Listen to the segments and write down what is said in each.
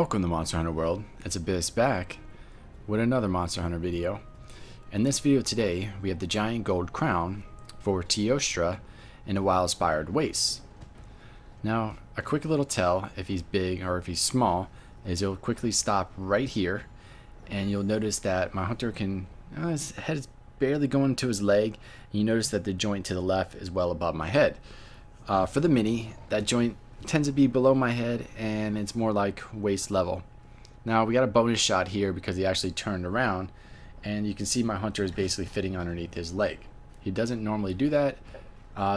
Welcome to Monster Hunter World. It's Abyss back with another Monster Hunter video. In this video today, we have the giant gold crown for Teostra in the Wildspire Waste. Now, a quick little tell if he's big or if he's small is he'll quickly stop right here, and you'll notice that my hunter can, his head is barely going to his leg, and you notice that the joint to the left is well above my head. For the mini, that joint tends to be below my head and it's more like waist level. Now we got a bonus shot here because he actually turned around and you can see my hunter is basically fitting underneath his leg. He doesn't normally do that.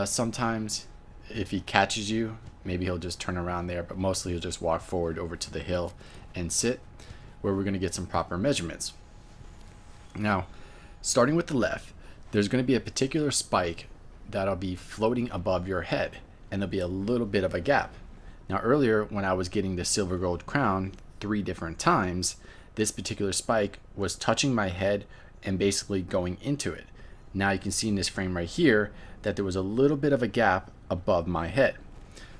Sometimes if he catches you, maybe he'll just turn around there, but mostly he'll just walk forward over to the hill and sit where we're going to get some proper measurements. Now, starting with the left, there's going to be a particular spike that'll be floating above your head, and there'll be a little bit of a gap. Now earlier when I was getting the silver gold crown 3 different times, this particular spike was touching my head and basically going into it. Now you can see in this frame right here that there was a little bit of a gap above my head.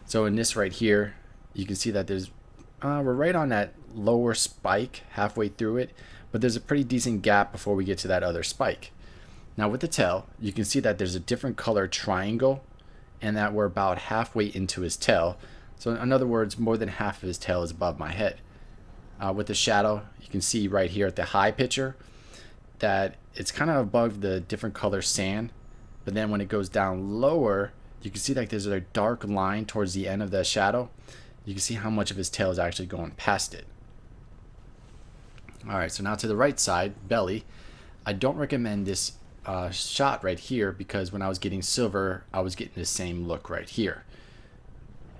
So in this right here, you can see that there's we're right on that lower spike halfway through it, but there's a pretty decent gap before we get to that other spike. Now with the tail, you can see that there's a different color triangle and that we're about halfway into his tail. So in other words, more than half of his tail is above my head. With the shadow, you can see right here at the high picture that it's kind of above the different color sand, but then when it goes down lower, you can see like there's a dark line towards the end of that shadow. You can see how much of his tail is actually going past it. Alright, so now to the right side, belly. I don't recommend this shot right here because when I was getting silver, I was getting the same look right here.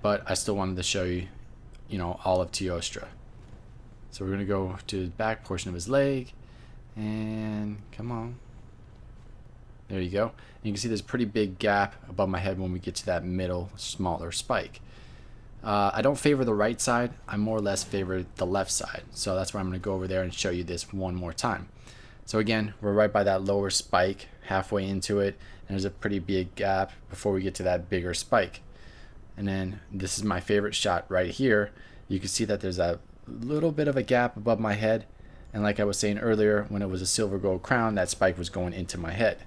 But I still wanted to show you, all of Teostra. So we're going to go to the back portion of his leg, and come on. There you go. And you can see there's a pretty big gap above my head when we get to that middle, smaller spike. I don't favor the right side. I more or less favor the left side. So that's why I'm going to go over there and show you this one more time. So again, we're right by that lower spike, halfway into it, and there's a pretty big gap before we get to that bigger spike. And then this is my favorite shot right here. You can see that there's a little bit of a gap above my head, and like I was saying earlier, when it was a silver gold crown, that spike was going into my head.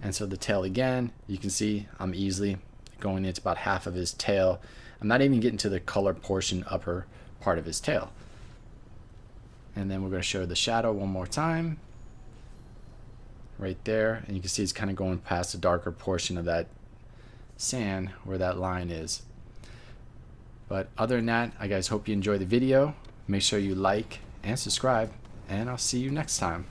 And so the tail again, you can see I'm easily going into about half of his tail. I'm not even getting to the colored portion upper part of his tail. And then we're going to show the shadow one more time right there, and you can see it's kind of going past the darker portion of that sand where that line is. But other than that, I guys hope you enjoy the video. Make sure you like and subscribe, and I'll see you next time.